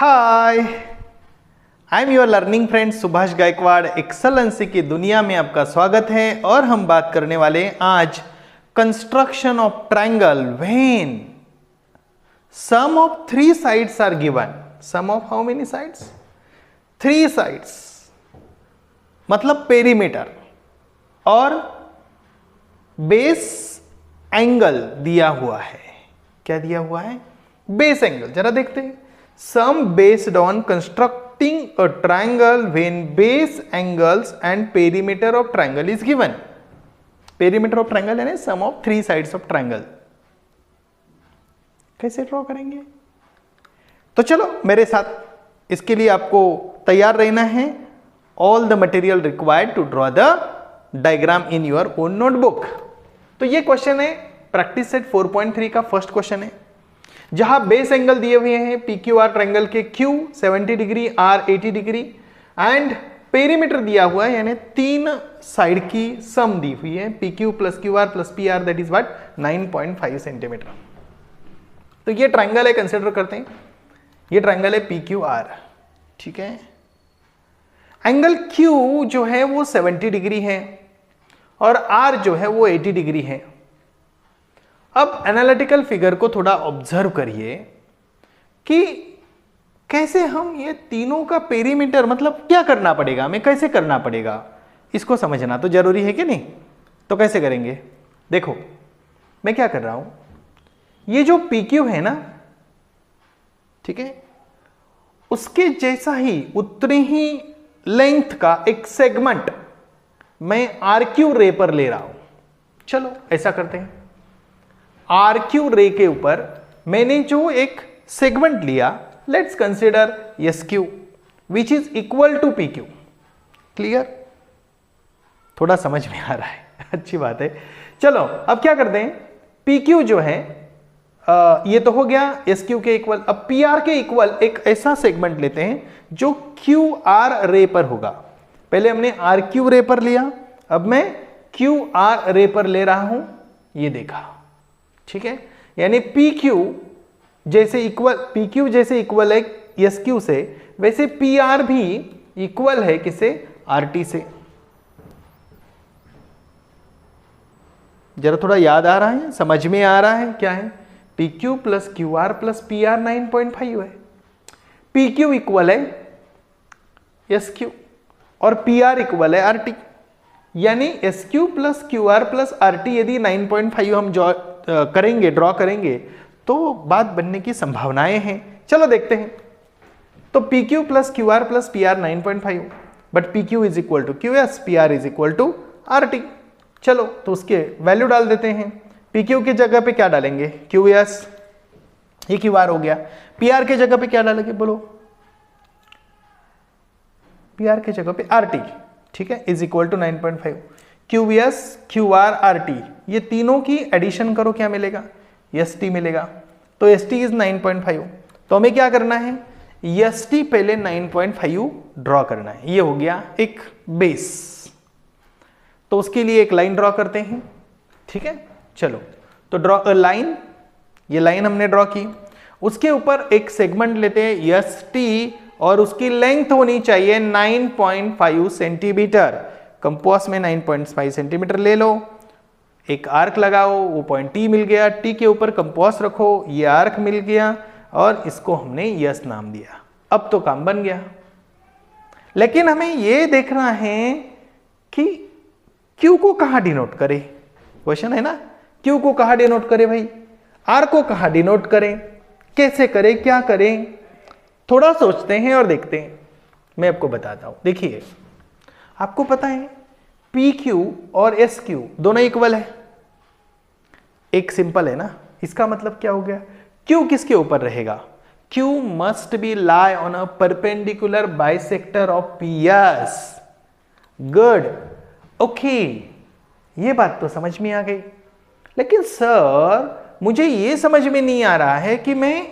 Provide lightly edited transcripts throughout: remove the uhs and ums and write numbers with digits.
Hi, I am your learning friend Subhash Gaikwad. Excellency की दुनिया में आपका स्वागत है और हम बात करने वाले हैं आज construction of triangle when sum of 3 sides are given. Sum of how many sides? 3 sides मतलब पेरीमीटर और बेस एंगल दिया हुआ है। क्या दिया हुआ है? Base angle. जरा देखते हैं। Sum based on constructing a triangle when base angles and perimeter of triangle is given. Perimeter of triangle यानी sum of 3 sides of triangle. कैसे ड्रॉ करेंगे? तो चलो मेरे साथ। इसके लिए आपको तैयार रहना है। All the material required to draw the diagram in your own notebook. तो ये क्वेश्चन है प्रैक्टिस सेट 4.3 का फर्स्ट क्वेश्चन है, जहां बेस एंगल दिए हुए हैं PQR ट्रायंगल के Q 70 degree, R 80 degree and perimeter दिया हुआ है यानी 3 साइड की सम दी हुई है PQ plus QR plus PR that is what 9.5 centimetre. तो ये ट्रायंगल है, कंसिडर करते हैं। ये ट्रायंगल है PQR, ठीक है। एंगल Q जो है वो 70 डिग्री है और R जो है वो 80 डिग्री है। अब एनालिटिकल फिगर को थोड़ा ऑब्जर्व करिए कि कैसे हम ये तीनों का पेरीमीटर मतलब क्या करना पड़ेगा, हमें कैसे करना पड़ेगा, इसको समझना तो जरूरी है कि नहीं। तो कैसे करेंगे? देखो मैं क्या कर रहा हूं, ये जो PQ है ना, ठीक है, उसके जैसा ही उतने ही लेंथ का एक सेगमेंट मैं RQ रे पर ले रहा हूं। चलो ऐसा करते हैं। RQ रे के ऊपर मैंने जो एक सेगमेंट लिया, let's consider SQ which is equal to PQ। Clear? थोड़ा समझ में आ रहा है, अच्छी बात है। चलो अब क्या करते हैं, PQ जो है ये तो हो गया SQ के इक्वल। अब PR के इक्वल एक ऐसा सेगमेंट लेते हैं जो QR रे पर होगा। पहले हमने RQ रे पर लिया, अब मैं QR रे पर ले रहा हूं, ये देखा, ठीक है। यानी PQ जैसे इक्वल है SQ से, वैसे PR भी इक्वल है किसे? RT से। जरा थोड़ा याद आ रहा है, समझ में आ रहा है क्या है? PQ plus QR plus PR 9.5 है। PQ इक्वल है SQ और PR इक्वल है RT। यानी SQ plus QR plus RT यदि 9.5 हम करेंगे, ड्रॉ करेंगे, तो बात बनने की संभावनाएं हैं। चलो देखते हैं। तो PQ plus QR plus PR 9.5, but PQ is equal to QS, PR is equal to RT। चलो तो उसके वैल्यू डाल देते हैं। PQ की जगह पे क्या डालेंगे? QS, ये QR हो गया। PR के जगह पे क्या डालेंगे बोलो? PR के जगह पे RT, ठीक है, is equal to 9.5। QS, QR, RT ये तीनों की एडिशन करो, क्या मिलेगा? ST मिलेगा। तो ST इज 9.5। तो हमें क्या करना है? ST पहले 9.5 ड्रॉ करना है। ये हो गया एक बेस। तो उसके लिए एक लाइन ड्रॉ करते हैं, ठीक है। चलो तो ड्रॉ अ लाइन। ये लाइन हमने ड्रॉ की, उसके ऊपर एक सेगमेंट लेते हैं ST और उसकी लेंथ होनी चाहिए 9.5 सेंटीमीटर। कंपास में 9.5 सेंटीमीटर ले लो, एक आर्क लगाओ, वो पॉइंट T मिल गया। T के ऊपर कंपास रखो, ये आर्क मिल गया और इसको हमने यस नाम दिया। अब तो काम बन गया। लेकिन हमें ये देखना है कि Q को कहां डिनोट करें। क्वेश्चन है ना, Q को कहां डिनोट करें भाई, R को कहां डिनोट करें, कैसे करें, क्या करें? थोड़ा सोचते हैं और देखते हैं। मैं आपको बताता हूं। देखिए, आपको पता है PQ और SQ दोनों इक्वल है। एक सिंपल है ना, इसका मतलब क्या हो गया? Q किसके ऊपर रहेगा? Q must be lie on a perpendicular bisector of PS। Good, okay, ये बात तो समझ में आ गई। लेकिन सर मुझे ये समझ में नहीं आ रहा है कि मैं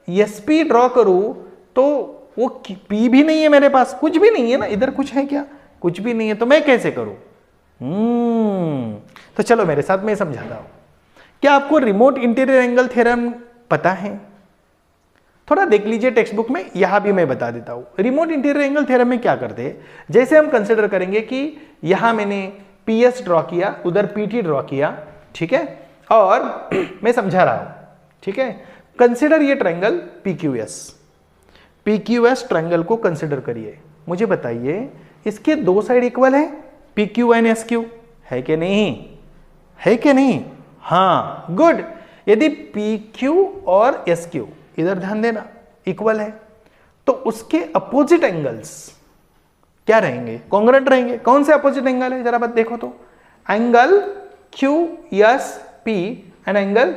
SP ड्रॉ करूं तो वो P भी नहीं है मेरे पास, कुछ भी नहीं है ना, इधर कुछ है क्या? कुछ भी नहीं है, तो मैं कैसे करूं? तो चलो मेरे साथ, मैं समझाता हूं। क्या आपको रिमोट इंटीरियर एंगल थ्योरम पता है? थोड़ा देख लीजिए टेक्स्ट बुक में, यहां भी मैं बता देता हूं। रिमोट इंटीरियर एंगल थ्योरम में क्या करते हैं, जैसे हम कंसिडर करेंगे कि यहां मैंने PS ड्रॉ किया, उधर PT ड्रॉ किया, ठीक है, और मैं समझा रहा हूं, ठीक है। कंसिडर ये ट्रायंगल PQS ट्रायंगल को कंसिडर करिए। मुझे बताइए इसके दो साइड इक्वल है, PQ एंड SQ, है कि नहीं, है कि नहीं? हाँ, गुड। यदि PQ और SQ, इधर ध्यान देना, इक्वल है, तो उसके अपोजिट एंगल्स क्या रहेंगे, कॉन्ग्रुएंट रहेंगे। कौन से अपोजिट एंगल है, जरा बात देखो तो, angle QSP and angle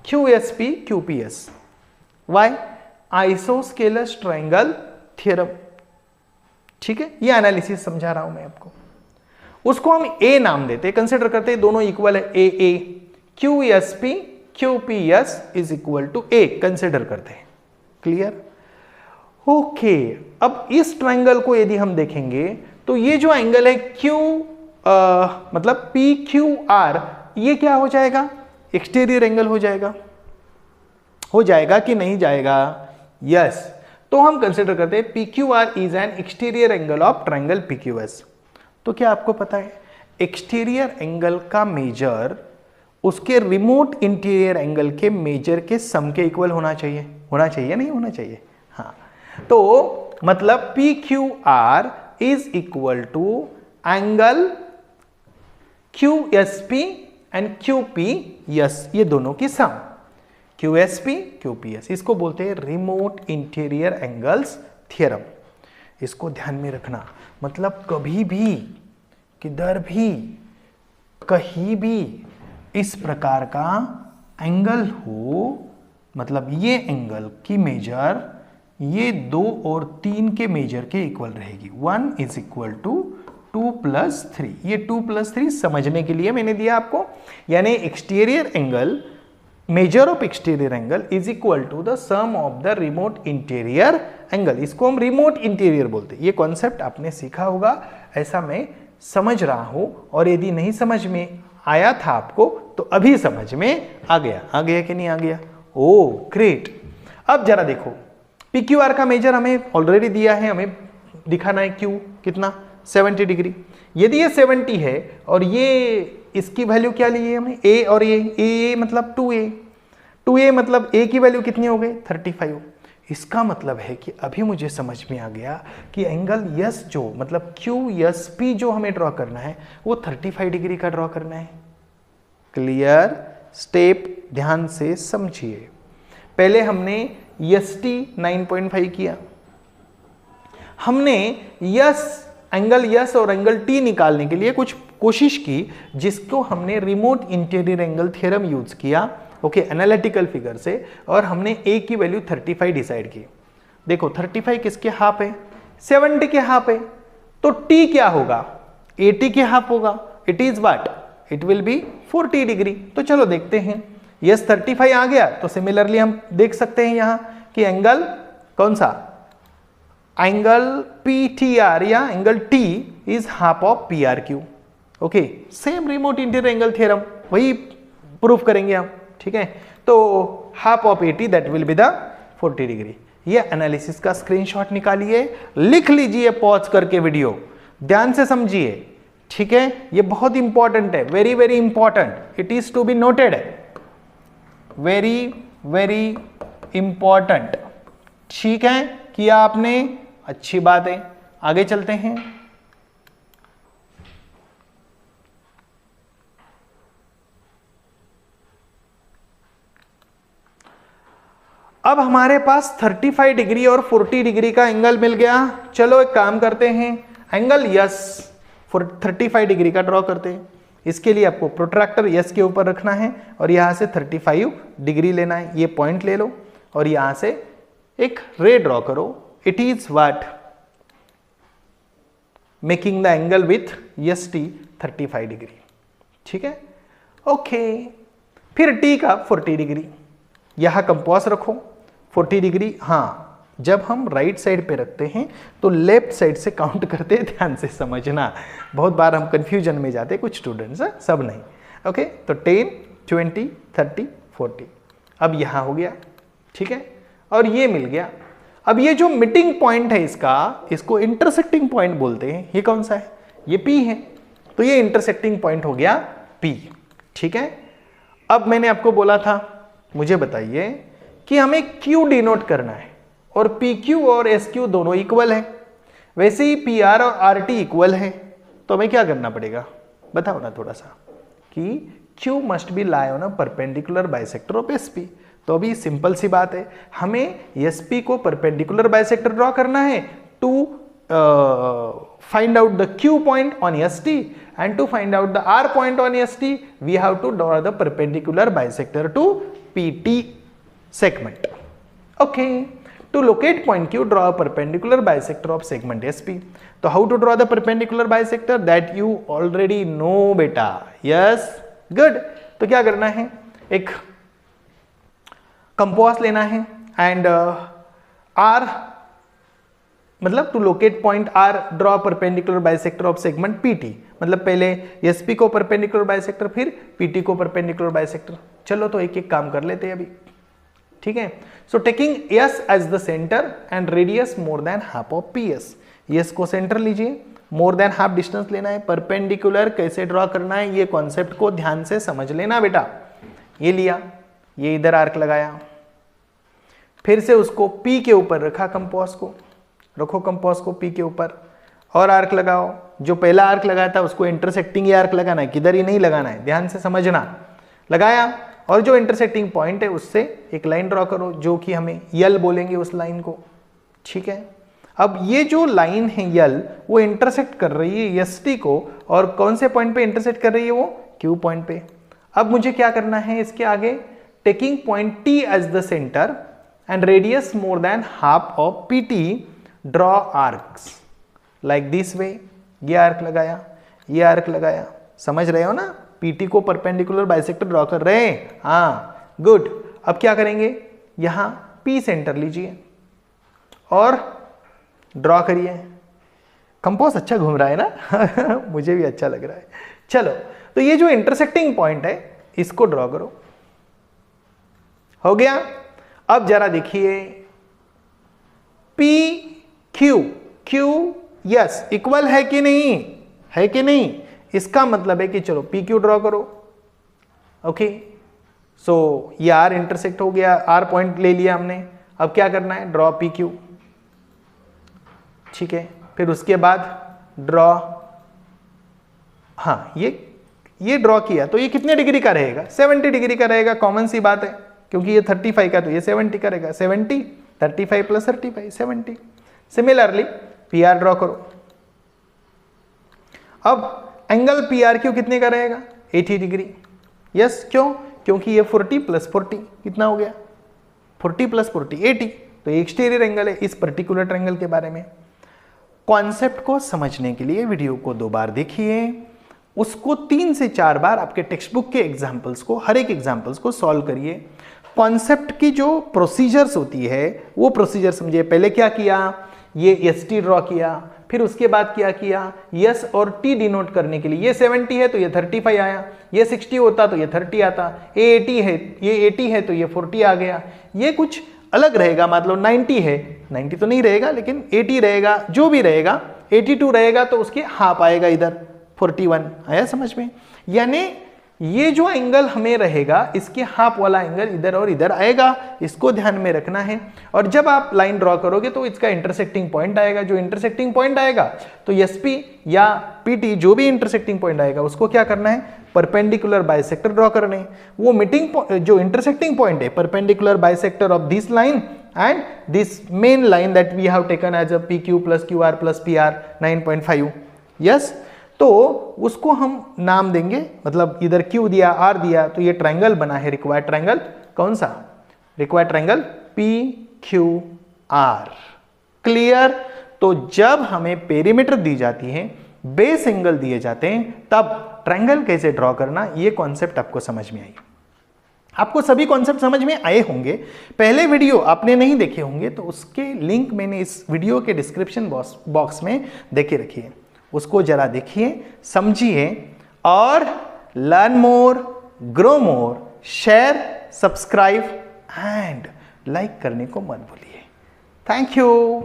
QSP। Why? Isosceles triangle theorem, ठीक है। ये एनालिसिस समझा रहा हूं मैं आपको। उसको हम A नाम देते, कंसिडर करते हैं दोनों इक्वल है, AA, QSP QPS is equal to A, consider करते हैं। क्लियर? ओके। अब इस ट्रायंगल को यदि हम देखेंगे तो ये जो एंगल है मतलब PQR, ये क्या हो जाएगा, एक्सटीरियर एंगल हो जाएगा। हो जाएगा कि नहीं जाएगा? यस। तो हम कंसिडर करते हैं PQR is an exterior angle of triangle PQS। तो क्या आपको पता है एक्सटीरियर एंगल का मेजर उसके रिमोट इंटीरियर एंगल के मेजर के सम के इक्वल होना चाहिए, होना चाहिए नहीं होना चाहिए? हाँ, तो मतलब PQR is equal to angle QSP and QPS, ये दोनों की सम, QSP QPS, इसको बोलते हैं रिमोट इंटीरियर एंगल्स थ्योरम। इसको ध्यान में रखना, मतलब कभी भी, किधर भी, कहीं भी इस प्रकार का एंगल हो, मतलब ये एंगल की मेजर ये 2 और 3 के मेजर के इक्वल रहेगी। 1 इज इक्वल टू 2 + 3, ये 2 + 3 समझने के लिए मैंने दिया आपको, यानी exterior angle, measure of exterior angle is equal to the sum of the remote interior angle. इसको हम रिमोट इंटीरियर बोलते हैं। ये कॉन्सेप्ट आपने सीखा होगा, ऐसा मैं समझ रहा हूं, और यदि नहीं समझ में आया था आपको तो अभी समझ में आ गया कि नहीं आ गया? ओ ग्रेट। अब जरा देखो, PQR का मेजर हमें ऑलरेडी दिया है, हमें दिखाना है Q कितना, 70 डिग्री। यदि ये 70 है और ये इसकी वैल्यू क्या ली है हमने, A और A मतलब 2A मतलब A की वैल्यू कितनी हो गई, 35। इसका मतलब है कि अभी मुझे समझ में आ गया कि एंगल यस जो मतलब QSP जो हमें ड्रॉ करना है वो 35 डिग्री का ड्रॉ करना है। क्लियर? स्टेप ध्यान से समझिए। पहले हमने ST 9.5 किया, हमने एंगल यस और एंगल T निकालने के लिए कुछ कोशिश की, जिसको हमने remote interior angle theorem use किया, ओके, एनालिटिकल फिगर से, और हमने A की वैल्यू 35 डिसाइड की। देखो 35 किसके हाफ है, 70 के हाफ है, तो T क्या होगा, 80 के हाफ होगा। It is what, it will be 40 degree. तो चलो देखते हैं, यस 35 आ गया, तो सिमिलरली हम देख सकते हैं यहां कि एंगल कौन सा, एंगल PTR या angle T is half of PRQ। Okay, same remote interior angle theorem, वही प्रूफ करेंगे हम, ठीक है। तो half of 80 that will be the 40 degree. ये एनालिसिस का स्क्रीनशॉट निकालिए, लिख लीजिए पॉज करके वीडियो, ध्यान से समझिए, ठीक है। ये बहुत इंपॉर्टेंट है, very very important, it is to be noted, very very important. ठीक है, किया आपने, अच्छी बात है। आगे चलते हैं। अब हमारे पास 35 डिग्री और 40 डिग्री का एंगल मिल गया। चलो एक काम करते हैं, एंगल यस 35 डिग्री का ड्रॉ करते हैं। इसके लिए आपको प्रोट्रैक्टर यस के ऊपर रखना है और यहां से 35 डिग्री लेना है। ये पॉइंट ले लो और यहां से एक रे ड्रॉ करो। It is what, making the angle with yes T 35 degree. ठीक है, ओके। फिर टी का 40 डिग्री, यहां कंपास रखो 40 डिग्री। हाँ, जब हम राइट साइड पे रखते हैं तो लेफ्ट साइड से काउंट करते हैं, ध्यान से समझना। बहुत बार हम कंफ्यूजन में जाते हैं, कुछ स्टूडेंट्स, सब नहीं। ओके, तो 10, 20, 30, 40। अब यहां हो गया ठीक है, और ये मिल गया। अब ये जो मीटिंग पॉइंट है इसका, इसको इंटरसेक्टिंग पॉइंट बोलते हैं। ये कौन सा है? ये P है, तो ये इंटरसेक्टिंग पॉइंट हो गया P। ठीक है, अब मैंने आपको बोला था, मुझे बताइए कि हमें Q डिनोट करना है और PQ और SQ दोनों इक्वल है, वैसे ही PR और RT इक्वल है, तो हमें क्या करना पड़ेगा बताओ ना थोड़ा सा, कि Q must be lie on a perpendicular bisector of SP। तो अभी सिंपल सी बात है, हमें SP को परपेंडिकुलर बाइसेक्टर ड्रॉ करना है to find out the Q point on ST, and to find out the R point on ST we have to draw the perpendicular bisector to PT segment. Okay, to locate point Q, draw a perpendicular bisector of segment SP. So how to draw the perpendicular bisector, that you already know beta. Yes, good. तो क्या करना है, एक compass लेना है and R मतलब to locate point R draw perpendicular bisector of segment PT, मतलब पहले SP को परपेंडिकुलर बाइसेक्टर, फिर PT को परपेंडिकुलर बाइसेक्टर। चलो तो एक एक काम कर लेते हैं अभी। ठीक है, so taking S as the centre and radius more than half of PS। S को सेंटर लीजिए, मोर देन हाफ डिस्टेंस लेना है। परपेंडिकुलर कैसे ड्रॉ करना है ये कॉन्सेप्ट को ध्यान से समझ लेना बेटा। ये लिया, ये इधर आर्क लगाया, फिर से उसको P के ऊपर रखा, कंपास को रखो, कंपास को P के ऊपर और आर्क लगाओ। जो पहला आर्क लगाया था उसको इंटरसेक्टिंग ही आर्क लगाना है, किधर ही नहीं लगाना है, ध्यान से समझना। लगाया और जो इंटरसेक्टिंग पॉइंट है उससे एक लाइन ड्रॉ करो, जो कि हमें यल बोलेंगे उस लाइन को। ठीक है, अब ये जो लाइन है यल, वो इंटरसेक्ट कर रही है ST को, और कौन से पॉइंट पे इंटरसेक्ट कर रही है वो? Q पॉइंट पे। अब मुझे क्या करना है इसके आगे, taking point T as the centre and radius more than half of PT, draw arcs like this way. ये आर्क लगाया, ये आर्क लगाया, समझ रहे हो ना? PT को परपेंडिकुलर बाइसेक्टर ड्रॉ कर रहे हैं, हाँ गुड। अब क्या करेंगे, यहां P सेंटर लीजिए और ड्रॉ करिए। कंपास अच्छा घूम रहा है ना मुझे भी अच्छा लग रहा है। चलो, तो ये जो इंटरसेक्टिंग पॉइंट है इसको ड्रॉ करो। हो गया। अब जरा देखिए, Q यस इक्वल है कि नहीं, है कि नहीं? इसका मतलब है कि चलो PQ ड्रॉ करो। ओके, सो ये R इंटरसेक्ट हो गया, R पॉइंट ले लिया हमने। अब क्या करना है, ड्रॉ PQ। ठीक है, फिर उसके बाद ड्रॉ, हाँ ये ड्रॉ किया तो ये कितने डिग्री का रहेगा? 70 डिग्री का रहेगा, कॉमन सी बात है, क्योंकि ये 35 का तो ये 70 का रहेगा। 70 35 प्लस 35 70। सिमिलरली PR ड्रॉ करो। अब एंगल PRQ कितने का रहेगा? 80 डिग्री। यस, क्यों? क्योंकि ये 40 प्लस 40 कितना हो गया? 40 प्लस 40 80। तो ये एक्सटीरियर एंगल है इस पर्टिकुलर ट्रायंगल के बारे में। कॉन्सेप्ट को समझने के लिए वीडियो को 2 बार देखिए, उसको 3 से 4 बार आपके टेक्स्ट बुक के एग्जाम्पल्स को, हर एक एग्जाम्पल्स को सॉल्व करिए। कॉन्सेप्ट की जो प्रोसीजर्स होती है वो प्रोसीजर समझिए। पहले क्या किया, ये ST ड्रॉ किया, फिर उसके बाद क्या किया, S और T डिनोट करने के लिए, ये 70 है तो ये 35 आया, ये 60 होता तो ये 30 आता, ये 80 है, ये 80 है तो ये 40 आ गया। ये कुछ अलग रहेगा, मतलब 90 है, 90 तो नहीं रहेगा लेकिन 80 रहेगा, जो भी रहेगा 82 रहेगा तो उसके हाफ आएगा इधर 41। आया समझ में? यानी ये जो एंगल हमें रहेगा इसके हाफ वाला एंगल इधर और इधर आएगा, इसको ध्यान में रखना है। और जब आप लाइन ड्रॉ करोगे तो इसका इंटरसेक्टिंग पॉइंट आएगा, जो इंटरसेक्टिंग पॉइंट आएगा तो SP या PT जो भी इंटरसेक्टिंग पॉइंट आएगा उसको क्या करना है, परपेंडिकुलर बाइसेक्टर ड्रॉ करने हैं। वो मीटिंग जो इंटरसेक्टिंग पॉइंट है, perpendicular bisector of this line and this main line that we have taken as a PQ plus QR plus PR 9.5। Yes, तो उसको हम नाम देंगे, मतलब इधर Q दिया, R दिया, तो ये ट्रायंगल बना है रिक्वायर्ड ट्रायंगल। कौन सा? Required triangle PQR। क्लियर? तो जब हमें पेरीमीटर दी जाती है, बेस एंगल दिए जाते हैं, तब ट्रायंगल कैसे ड्रॉ करना, ये कॉन्सेप्ट आपको समझ में आई। आपको सभी कॉन्सेप्ट समझ में आए होंगे। पहले वीडियो आपने नहीं देखे होंगे तो उसके लिंक मैंने इस वीडियो के डिस्क्रिप्शन बॉक्स में देके रखी है, उसको जरा देखिए, समझिए और learn more, grow more, share, subscribe and like करने को मत भूलिए। Thank you.